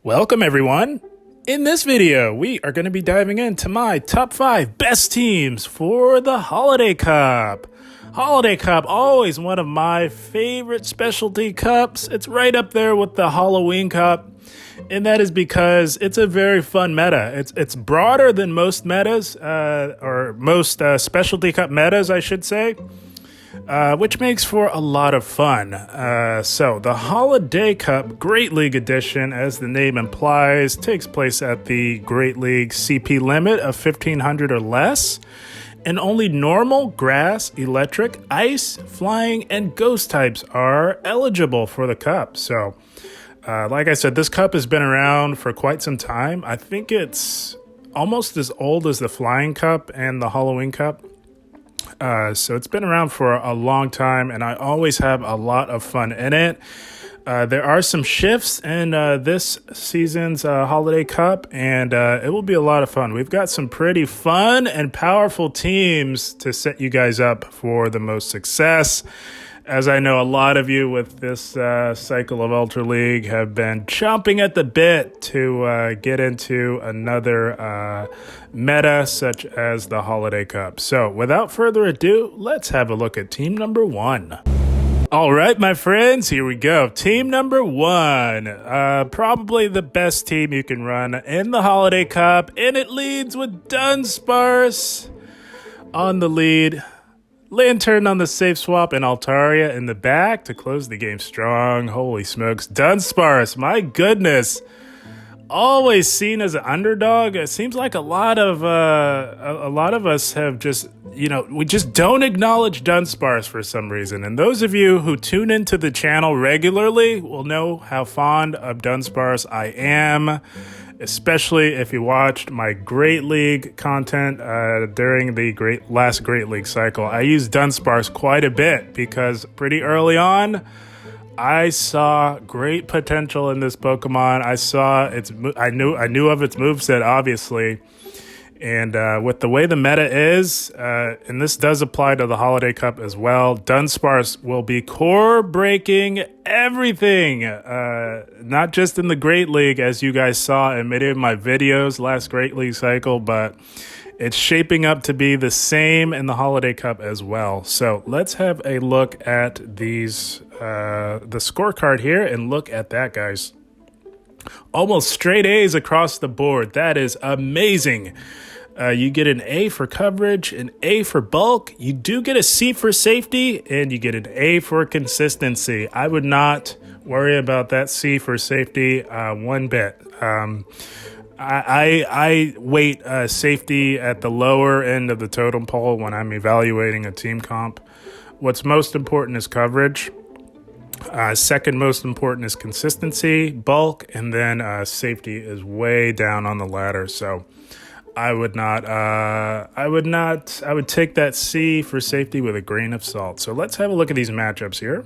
Welcome everyone! In this video, we are going to be diving into my top 5 best teams for the Holiday Cup. Holiday Cup, always one of my favorite specialty cups. It's right up there with the Halloween Cup, and that is because it's a very fun meta. It's broader than most metas, or most specialty cup metas, I should say. Which makes for a lot of fun. So the Holiday Cup Great League Edition, as the name implies, takes place at the Great League CP limit of 1,500 or less, and only normal, grass, electric, ice, flying, and ghost types are eligible for the cup. So, like I said, this cup has been around for quite some time. I think it's almost as old as the Flying Cup and the Halloween Cup. So it's been around for a long time, and I always have a lot of fun in it. There are some shifts in this season's Holiday Cup, and it will be a lot of fun. We've got some pretty fun and powerful teams to set you guys up for the most success. As I know, a lot of you with this cycle of Ultra League have been chomping at the bit to get into another meta such as the Holiday Cup. So without further ado, let's have a look at team number 1. All right, my friends, here we go. Team number 1, probably the best team you can run in the Holiday Cup, and it leads with Dunsparce on the lead. Lantern on the safe swap, and Altaria in the back to close the game strong. Holy smokes. Dunsparce, my goodness. Always seen as an underdog. It seems like a lot of us have just, we just don't acknowledge Dunsparce for some reason. And those of you who tune into the channel regularly will know how fond of Dunsparce I am, especially if you watched my Great League content during the last Great League cycle. I used Dunsparce quite a bit because pretty early on, I saw great potential in this Pokemon. I knew of its moveset, obviously. And with the way the meta is, and this does apply to the Holiday Cup as well, Dunsparce will be core breaking everything. Not just in the Great League, as you guys saw in many of my videos last Great League cycle, but it's shaping up to be the same in the Holiday Cup as well. So let's have a look at these, the scorecard here, and look at that, guys. Almost straight A's across the board. That is amazing. You get an A for coverage, an A for bulk. You do get a C for safety, and you get an A for consistency. I would not worry about that C for safety one bit. I weight safety at the lower end of the totem pole when I'm evaluating a team comp. What's most important is coverage. Second most important is consistency, bulk, and then safety is way down on the ladder. So I would take that C for safety with a grain of salt. So let's have a look at these matchups here.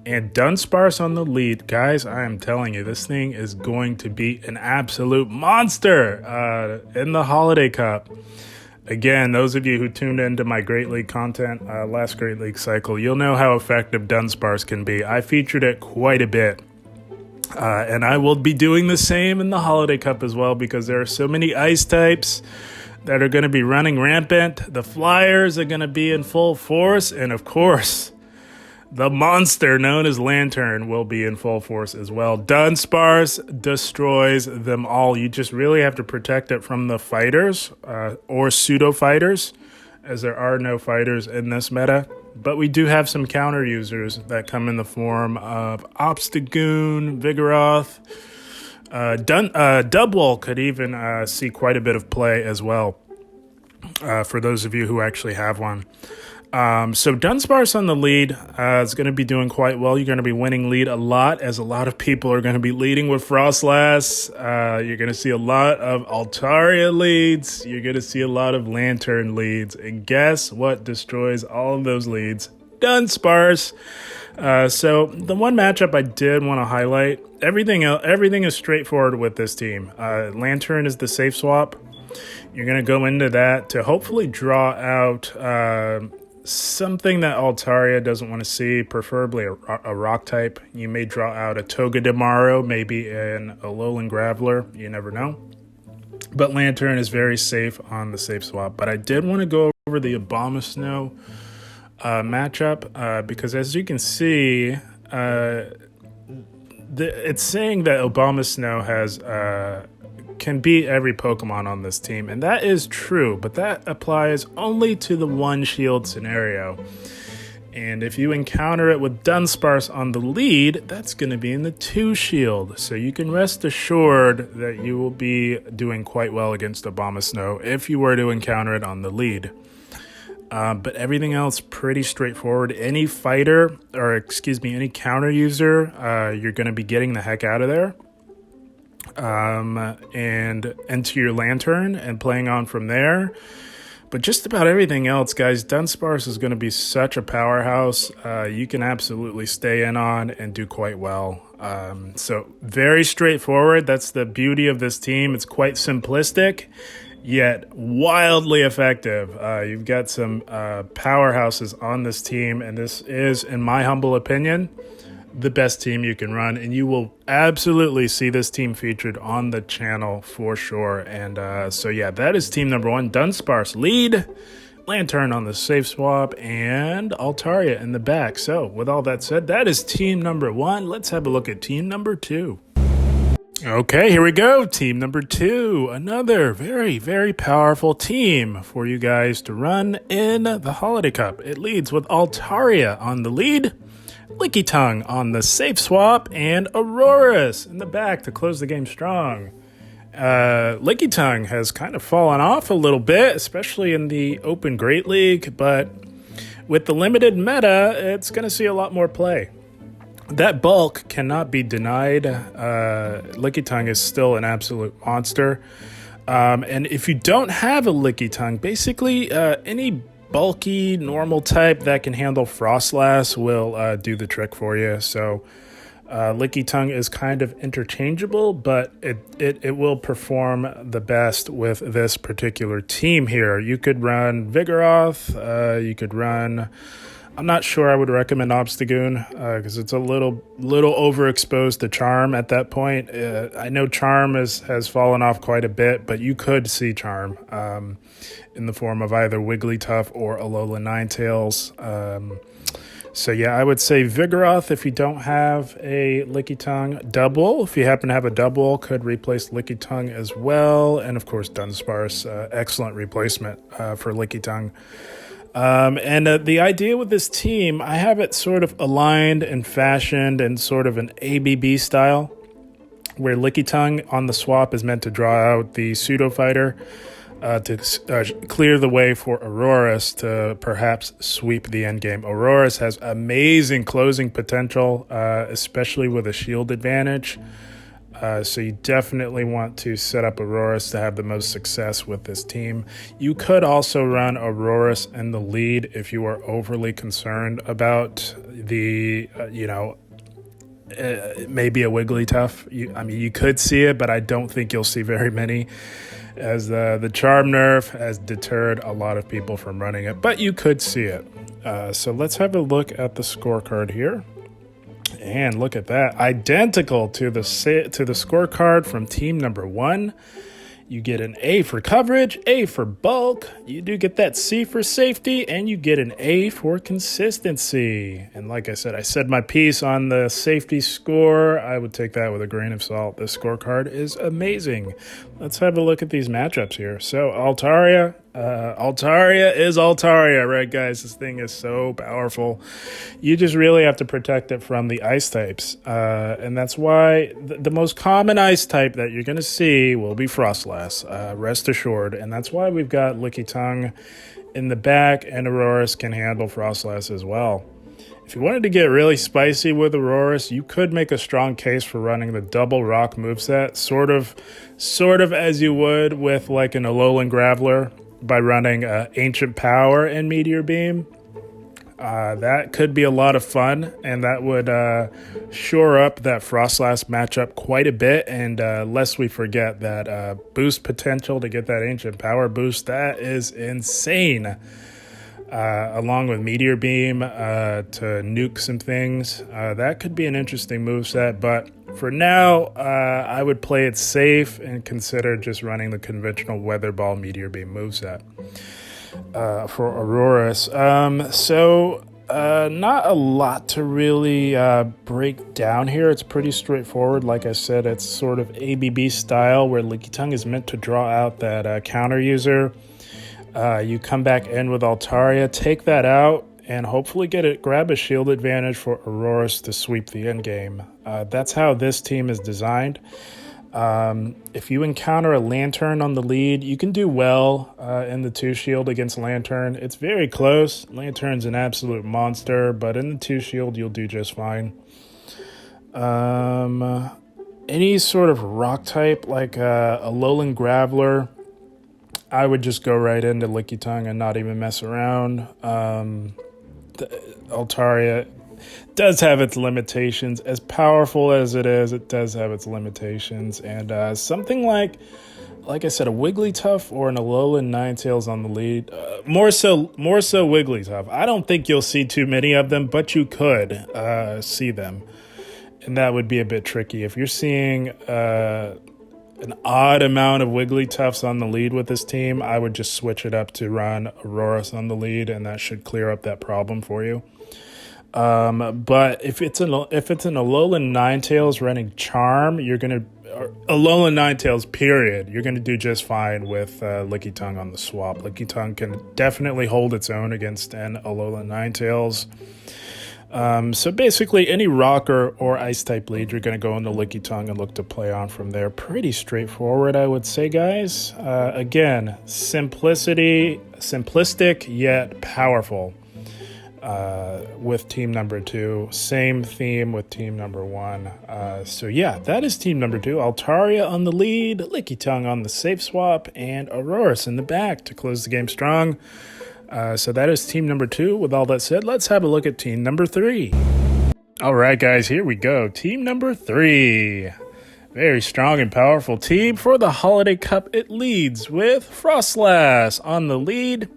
And Dunsparce on the lead. Guys, I am telling you, this thing is going to be an absolute monster in the Holiday Cup. Again, those of you who tuned into my Great League content last Great League cycle, you'll know how effective Dunsparce can be. I featured it quite a bit. And I will be doing the same in the Holiday Cup as well, because there are so many ice types that are going to be running rampant. The Flyers are going to be in full force. And of course, the monster known as Lantern will be in full force as well. Dunsparce destroys them all. You just really have to protect it from the fighters or pseudo-fighters, as there are no fighters in this meta. But we do have some counter users that come in the form of Obstagoon, Vigoroth. Dubwool could even see quite a bit of play as well, for those of you who actually have one. So Dunsparce on the lead is going to be doing quite well. You're going to be winning lead a lot, as a lot of people are going to be leading with Frostlass. You're going to see a lot of Altaria leads. You're going to see a lot of Lantern leads. And guess what destroys all of those leads? Dunsparce. So the one matchup I did want to highlight, everything is straightforward with this team. Lantern is the safe swap. You're going to go into that to hopefully draw out something that Altaria doesn't want to see, preferably a rock type. You may draw out a Togedemaru, maybe an Alolan Graveler. You never know. But Lantern is very safe on the safe swap. But I did want to go over the Abomasnow matchup because as you can see, it's saying that Abomasnow has can beat every Pokemon on this team, and that is true, but that applies only to the one shield scenario. And if you encounter it with Dunsparce on the lead, that's going to be in the 2 shield. So you can rest assured that you will be doing quite well against Abomasnow if you were to encounter it on the lead. But everything else pretty straightforward. Any fighter, or excuse me, any counter user, you're going to be getting the heck out of there. And enter your Lantern and playing on from there. But just about everything else, guys, Dunsparce is going to be such a powerhouse. You can absolutely stay in on and do quite well. So very straightforward. That's the beauty of this team. It's quite simplistic, yet wildly effective. You've got some powerhouses on this team, and this is, in my humble opinion, the best team you can run, and you will absolutely see this team featured on the channel for sure. And so yeah, that is team number 1. Dunsparce lead, Lantern on the safe swap, and Altaria in the back. So with all that said, that is team number 1. Let's have a look at team number 2. Okay, here we go. Team number 2. Another very, very powerful team for you guys to run in the Holiday Cup. It leads with Altaria on the lead, Lickitung on the safe swap, and Aurorus in the back to close the game strong. Lickitung has kind of fallen off a little bit, especially in the Open Great League, but with the limited meta, it's going to see a lot more play. That bulk cannot be denied. Lickitung is still an absolute monster. And if you don't have a Lickitung, basically any bulky normal type that can handle Frostlass will do the trick for you. So Lickitung is kind of interchangeable, but it will perform the best with this particular team here. You could run Vigoroth, you could run, I'm not sure I would recommend Obstagoon because it's a little overexposed to Charm at that point. I know Charm has fallen off quite a bit, but you could see Charm in the form of either Wigglytuff or Alolan Ninetales. So yeah, I would say Vigoroth if you don't have a Lickitung. Double, if you happen to have a double, could replace Lickitung as well. And of course Dunsparce, excellent replacement for Lickitung. And the idea with this team, I have it sort of aligned and fashioned in sort of an ABB style, where Lickitung on the swap is meant to draw out the Pseudo Fighter to clear the way for Aurorus to perhaps sweep the endgame. Aurorus has amazing closing potential, especially with a shield advantage. So you definitely want to set up Aurorus to have the most success with this team. You could also run Aurorus in the lead if you are overly concerned about the, maybe a Wigglytuff. You could see it, but I don't think you'll see very many, as the Charm nerf has deterred a lot of people from running it, but you could see it. So let's have a look at the scorecard here. And look at that, identical to the scorecard from team number 1. You get an A for coverage, A for bulk, you do get that C for safety, and you get an A for consistency. And like I said my piece on the safety score. I would take that with a grain of salt. This scorecard is amazing. Let's have a look at these matchups here. So Altaria is Altaria, right, guys? This thing is so powerful. You just really have to protect it from the ice types. And that's why the most common ice type that you're going to see will be Frostlass, rest assured. And that's why we've got Lickitung in the back, and Aurorus can handle Frostlass as well. If you wanted to get really spicy with Aurorus, you could make a strong case for running the double rock moveset, sort of as you would with like an Alolan Graveler, by running Ancient Power and Meteor Beam. That could be a lot of fun, and that would shore up that Frostlass matchup quite a bit. And lest we forget that boost potential to get that Ancient Power boost, that is insane. along with Meteor Beam to nuke some things. That could be an interesting moveset, but for now, I would play it safe and consider just running the conventional Weather Ball Meteor Beam moveset for Aurorus. Not a lot to really break down here. It's pretty straightforward. Like I said, it's sort of ABB style where Lickitung is meant to draw out that counter user. You come back in with Altaria, take that out, and hopefully grab a shield advantage for Aurorus to sweep the end game. That's how this team is designed. If you encounter a Lantern on the lead, you can do well in the 2-shield against Lantern. It's very close. Lantern's an absolute monster, but in the 2-shield, you'll do just fine. Any sort of rock type, like a Alolan Graveler, I would just go right into Lickitung and not even mess around. Altaria does have its limitations. As powerful as it is, it does have its limitations. And something like I said, a Wigglytuff or an Alolan Ninetales on the lead. More so Wigglytuff. I don't think you'll see too many of them, but you could see them. And that would be a bit tricky. If you're seeing an odd amount of Wigglytuffs on the lead with this team, I would just switch it up to run Aurorus on the lead, and that should clear up that problem for you. But if it's an Alolan Ninetales running Charm, Alolan Ninetales, period, you're gonna do just fine with Lickitung on the swap. Lickitung can definitely hold its own against an Alolan Ninetales. So basically, any rock or ice type lead, you're going to go into Lickitung and look to play on from there. Pretty straightforward, I would say, guys. Again, simplistic yet powerful with team number 2. Same theme with team number 1. So yeah, that is team number 2. Altaria on the lead, Lickitung on the safe swap, and Aurorus in the back to close the game strong. So that is team number 2. With all that said, let's have a look at team number 3. All right, guys, here we go. Team number 3. Very strong and powerful team for the Holiday Cup. It leads with Frostlass on the lead,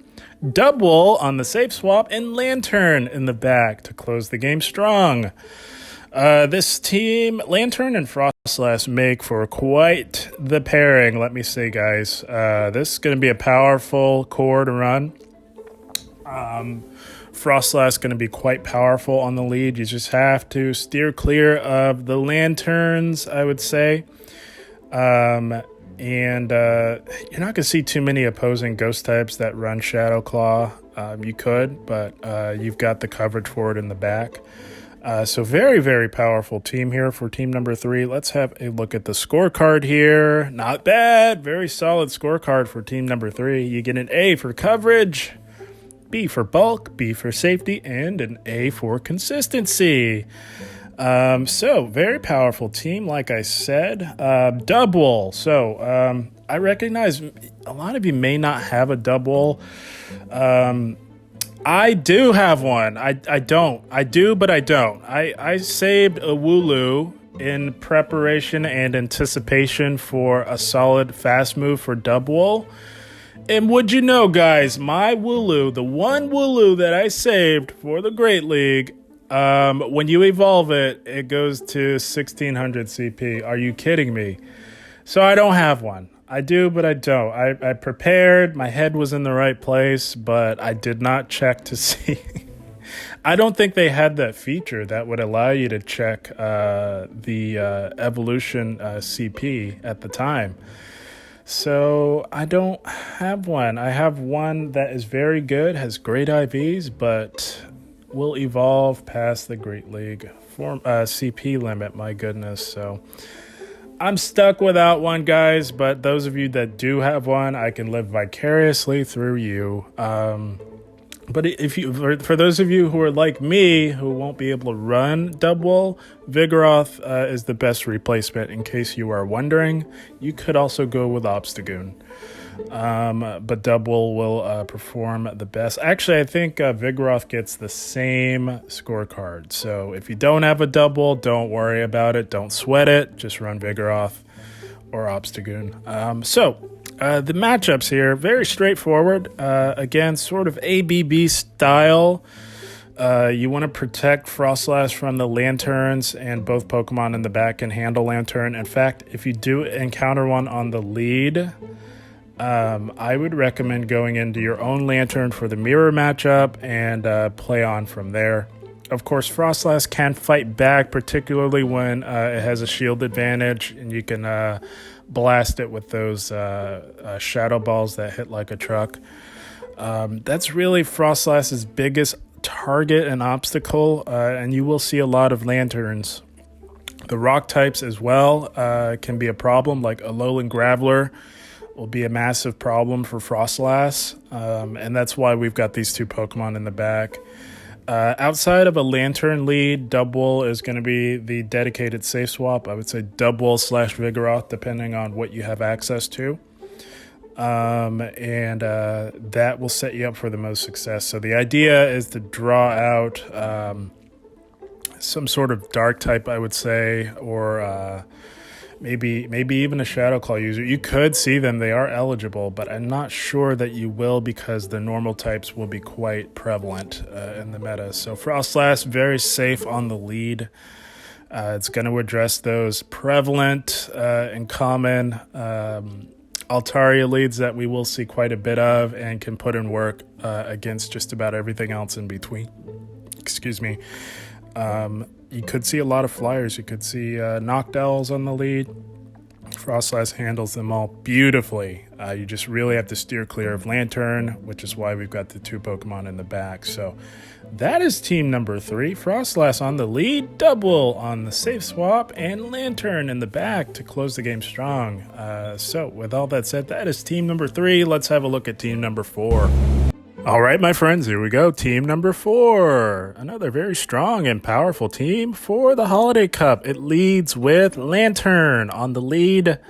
Dubwool on the safe swap, and Lantern in the back to close the game strong. This team, Lantern and Frostlass, make for quite the pairing, let me say, guys. This is going to be a powerful core to run. Frostlass going to be quite powerful on the lead. You just have to steer clear of the Lanterns, I would say. And you're not going to see too many opposing ghost types that run Shadow Claw. You could, but you've got the coverage for it in the back. So very, very powerful team here for team number 3. Let's have a look at the scorecard here. Not bad. Very solid scorecard for team number 3. You get an A for coverage, B for bulk, B for safety, and an A for consistency. So very powerful team, like I said. Dubwool. So I recognize a lot of you may not have a Dubwool. I do have one. I don't. I do, but I don't. I saved a Wooloo in preparation and anticipation for a solid fast move for Dubwool. And would you know, guys, my Wooloo, the one Wooloo that I saved for the Great League, when you evolve it, it goes to 1600 CP. Are you kidding me? So I don't have one. I do, but I don't. I prepared. My head was in the right place, but I did not check to see. I don't think they had that feature that would allow you to check the evolution CP at the time. So I don't have one. I have one that is very good, has great IVs, but will evolve past the Great League CP limit, my goodness. So I'm stuck without one, guys, but those of you that do have one, I can live vicariously through you. But for those of you who are like me, who won't be able to run Dubwool, Vigoroth is the best replacement. In case you are wondering, you could also go with Obstagoon. But Dubwool will perform the best. Actually, I think Vigoroth gets the same scorecard. So if you don't have a Dubwool, don't worry about it. Don't sweat it. Just run Vigoroth or Obstagoon. The matchups here, very straightforward. Again, sort of ABB style. You want to protect Frostlass from the lanterns, and both Pokemon in the back can handle lantern. In fact, if you do encounter one on the lead, I would recommend going into your own lantern for the mirror matchup and play on from there. Of course, Frostlass can fight back, particularly when it has a shield advantage, and you can blast it with those shadow balls that hit like a truck. That's really Frostlass's biggest target and obstacle, and you will see a lot of lanterns. The rock types as well can be a problem, like Alolan Graveler will be a massive problem for Frostlass, and that's why we've got these two Pokemon in the back. Outside of a lantern lead, Dubwool is going to be the dedicated safe swap. I would say Dubwool/Vigoroth, depending on what you have access to. That will set you up for the most success. So the idea is to draw out some sort of dark type, I would say, or maybe even a Shadow Claw user. You could see them, they are eligible, but I'm not sure that you will because the normal types will be quite prevalent in the meta. So Frostlass, very safe on the lead. It's going to address those prevalent and common Altaria leads that we will see quite a bit of and can put in work against just about everything else in between. Excuse me. You could see a lot of flyers. You could see Noctowls on the lead. Frostlass handles them all beautifully. You just really have to steer clear of Lantern, which is why we've got the two Pokemon in the back. So that is team number 3. Frostlass on the lead, Dubwool on the safe swap, and Lantern in the back to close the game strong. So with all that said, that is team number 3. Let's have a look at team number 4. All right, my friends, here we go. Team number 4. Another very strong and powerful team for the Holiday Cup. It leads with Lantern on the lead,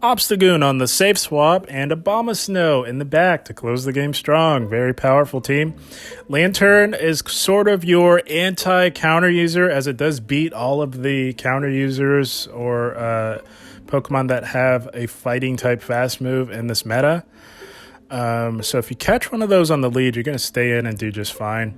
Obstagoon on the safe swap, and Abomasnow in the back to close the game strong. Very powerful team. Lantern is sort of your anti-counter user, as it does beat all of the counter users or Pokemon that have a fighting type fast move in this meta. So if you catch one of those on the lead, you're going to stay in and do just fine.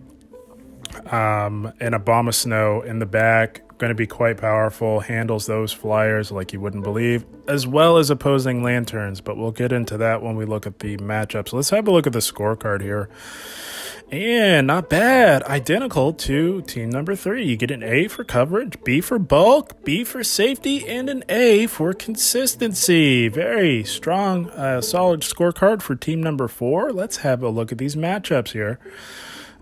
And Abomasnow in the back, going to be quite powerful, handles those flyers like you wouldn't believe, as well as opposing lanterns, but we'll get into that when we look at the matchups. Let's have a look at the scorecard here. And not bad. Identical to team number 3. You get an A for coverage, B for bulk, B for safety, and an A for consistency. Very strong, solid scorecard for team number 4. Let's have a look at these matchups here.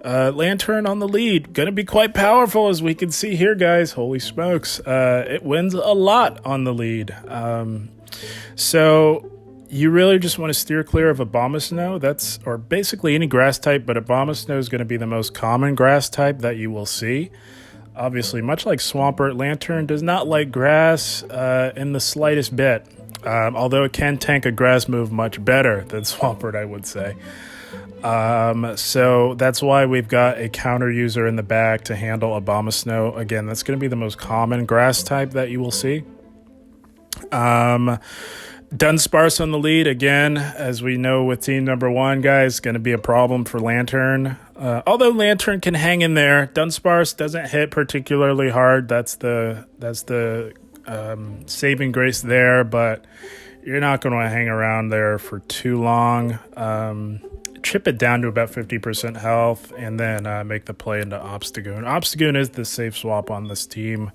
Lantern on the lead. Going to be quite powerful, as we can see here, guys. Holy smokes. It wins a lot on the lead. So you really just want to steer clear of Abomasnow. Or basically any grass type, but Abomasnow is going to be the most common grass type that you will see. Obviously, much like Swampert, Lantern does not like grass in the slightest bit. Although it can tank a grass move much better than Swampert, I would say. So that's why we've got a counter user in the back to handle Abomasnow. Again, that's going to be the most common grass type that you will see. Dunsparce on the lead, again, as we know with team number 1, guys, going to be a problem for Lantern. Although Lantern can hang in there, Dunsparce doesn't hit particularly hard. That's the saving grace there, but you're not going to hang around there for too long. Chip it down to about 50% health, and then make the play into Obstagoon. Obstagoon is the safe swap on this team.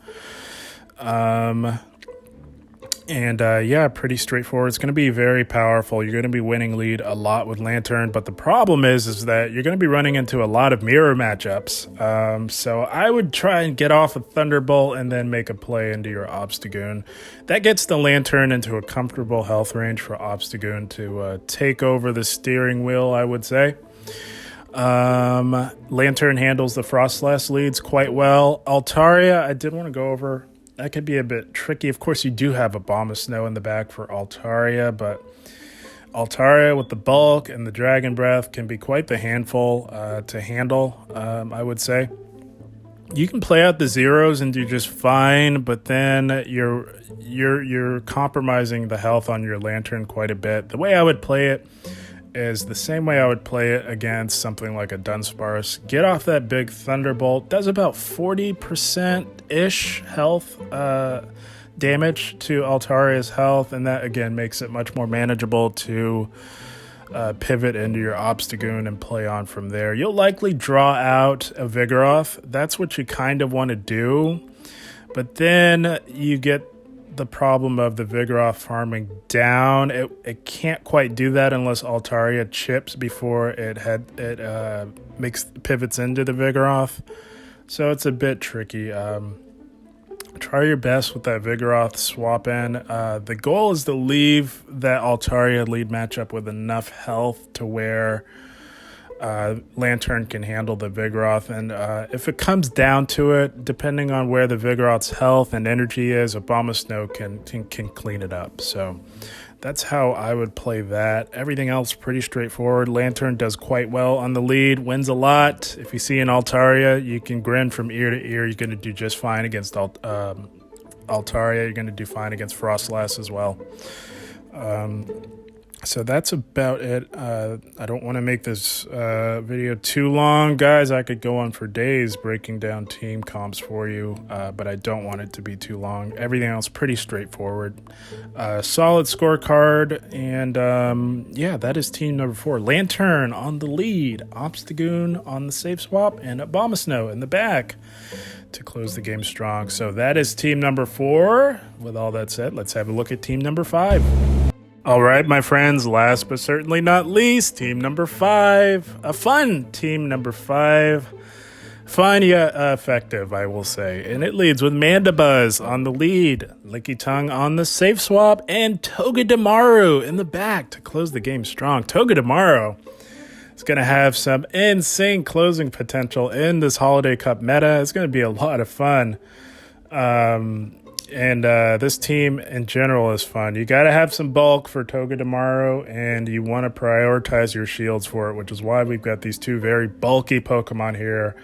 Yeah, pretty straightforward. It's going to be very powerful. You're going to be winning lead a lot with Lantern, but the problem is that you're going to be running into a lot of mirror matchups. So I would try and get off a Thunderbolt and then make a play into your Obstagoon. That gets the Lantern into a comfortable health range for Obstagoon to take over the steering wheel, I would say. Lantern handles the Frostlass leads quite well. Altaria, I did want to go over. That could be a bit tricky. Of course, you do have Abomasnow in the back for Altaria, but Altaria with the bulk and the Dragon Breath can be quite the handful to handle, I would say. You can play out the zeros and do just fine, but then you're compromising the health on your Lantern quite a bit. The way I would play it is the same way I would play it against something like a Dunsparce. Get off that big Thunderbolt. Does about 40%-ish health damage to Altaria's health, and that, again, makes it much more manageable to pivot into your Obstagoon and play on from there. You'll likely draw out a Vigoroth. That's what you kind of want to do. But then you get the problem of the Vigoroth farming down. It can't quite do that unless Altaria chips before it pivots into the Vigoroth. So it's a bit tricky. Try your best with that Vigoroth swap in. The goal is to leave that Altaria lead matchup with enough health to where Lantern can handle the Vigoroth. And if it comes down to it, depending on where the Vigoroth's health and energy is, Abomasnow can clean it up. So that's how I would play that. Everything else pretty straightforward. Lantern does quite well on the lead, wins a lot. If you see an Altaria, you can grin from ear to ear. You're going to do just fine against Altaria. You're going to do fine against Frostlass as well. So that's about it. I don't want to make this video too long. Guys, I could go on for days breaking down team comps for you, but I don't want it to be too long. Everything else pretty straightforward. Solid scorecard, and yeah, that is team number 4. Lantern on the lead, Obstagoon on the safe swap, and Abomasnow in the back to close the game strong. So that is team number 4. With all that said, let's have a look at team number 5. All right, my friends, last but certainly not least, team number 5. A fun team number 5. Fun yet effective, I will say. And it leads with Mandibuzz on the lead, Lickitung on the safe swap, and Togedemaru in the back to close the game strong. Togedemaru is going to have some insane closing potential in this Holiday Cup meta. It's going to be a lot of fun. And this team in general is fun. You got to have some bulk for Togedemaru, and you want to prioritize your shields for it, which is why we've got these 2 very bulky Pokemon here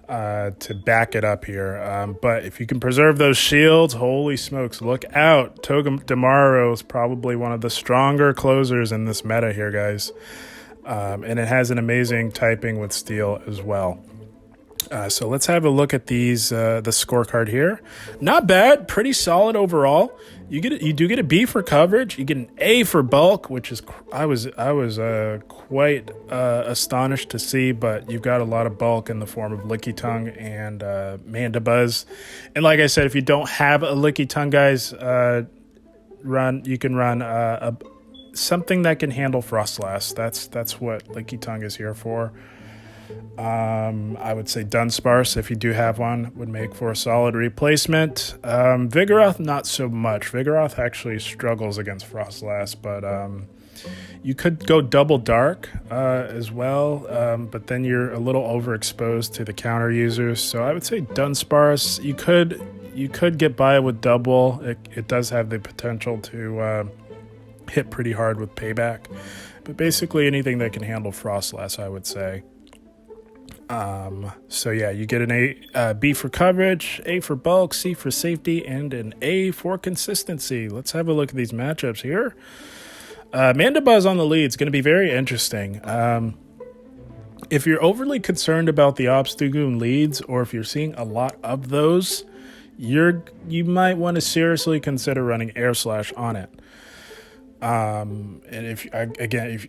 to back it up here. But if you can preserve those shields, holy smokes, look out. Togedemaru is probably one of the stronger closers in this meta here, guys. And it has an amazing typing with Steel as well. So let's have a look at the scorecard here. Not bad, pretty solid overall. You do get a B for coverage. You get an A for bulk, which is I was quite astonished to see. But you've got a lot of bulk in the form of Lickitung and Mandibuzz. And like I said, if you don't have a Lickitung, guys, you can run something that can handle Frostlass. That's what Lickitung is here for. I would say Dunsparce, if you do have one, would make for a solid replacement. Vigoroth, not so much. Vigoroth actually struggles against Frostlass, but you could go double dark as well, but then you're a little overexposed to the counter users. So I would say Dunsparce, you could get by with double. It does have the potential to hit pretty hard with payback, but basically anything that can handle Frostlass, I would say. So yeah, you get an A, B for coverage, A for bulk, C for safety, and an A for consistency. Let's have a look at these matchups here. Mandibuzz on the lead is going to be very interesting. If you're overly concerned about the Obstagoon leads, or if you're seeing a lot of those, you might want to seriously consider running Air Slash on it. And if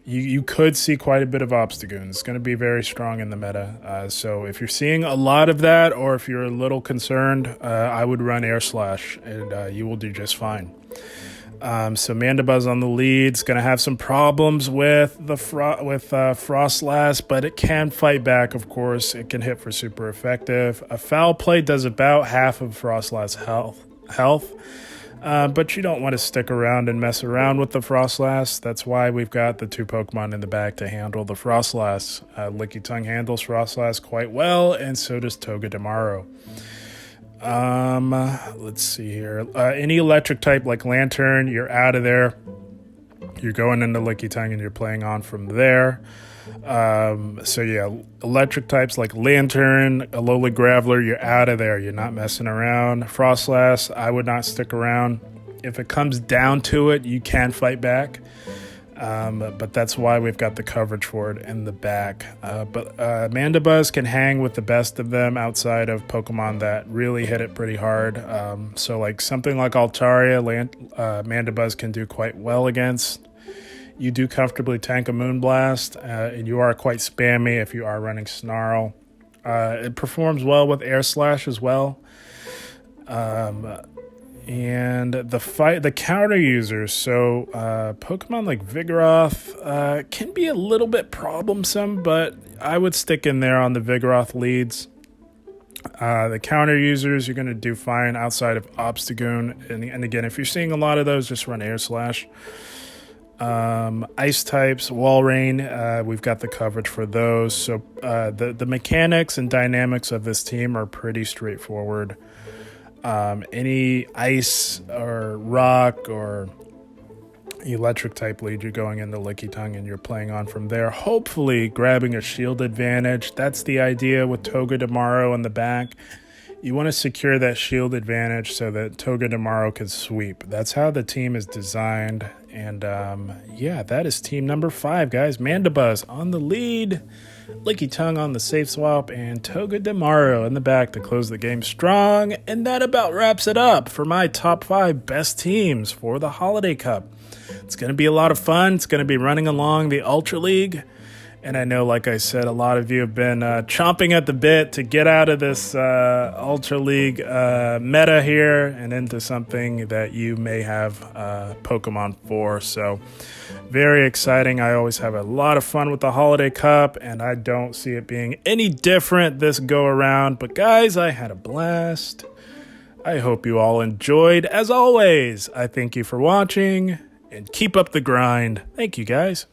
you could see quite a bit of Obstagoon. It's going to be very strong in the meta. So if you're seeing a lot of that, or if you're a little concerned, I would run Air Slash, and you will do just fine. So Mandibuzz on the lead is going to have some problems with Frostlass, but it can fight back. Of course, it can hit for super effective. A Foul Play does about half of Frostlass health. But you don't want to stick around and mess around with the Frostlass. That's why we've got the 2 Pokemon in the back to handle the Frostlass. Lickitung handles Frostlass quite well, and so does Togedemaru. Let's see here. Any electric type like Lantern, you're out of there. you're going into Lickitung and you're playing on from there. So yeah, electric types like Lantern, Alola Graveler, you're out of there. You're not messing around. Frostlass, I would not stick around. If it comes down to it, you can fight back. But that's why we've got the coverage for it in the back. But Mandibuzz can hang with the best of them outside of Pokemon that really hit it pretty hard. So like something like Altaria, Mandibuzz can do quite well against. You do comfortably tank a Moonblast, and you are quite spammy if you are running Snarl. It performs well with Air Slash as well. And the counter users, so Pokemon like Vigoroth can be a little bit problemsome, but I would stick in there on the Vigoroth leads. The counter users, you're going to do fine outside of Obstagoon. And again, if you're seeing a lot of those, just run Air Slash. Ice types, Walrein, we've got the coverage for those. So the mechanics and dynamics of this team are pretty straightforward. Any ice or rock or electric type lead, you're going into Lickitung and you're playing on from there, hopefully grabbing a shield advantage. That's the idea with Togedemaru in the back. You want to secure that shield advantage so that Togedemaru can sweep. That's how the team is designed. And yeah, that is team number 5, guys. Mandibuzz on the lead, Lickitung on the safe swap, and Togedemaru in the back to close the game strong. And that about wraps it up for my top 5 best teams for the Holiday Cup. It's going to be a lot of fun. It's going to be running along the Ultra League. And I know, like I said, a lot of you have been chomping at the bit to get out of this Ultra League meta here and into something that you may have Pokemon for. So very exciting. I always have a lot of fun with the Holiday Cup, and I don't see it being any different this go around. But guys, I had a blast. I hope you all enjoyed. As always, I thank you for watching, and keep up the grind. Thank you, guys.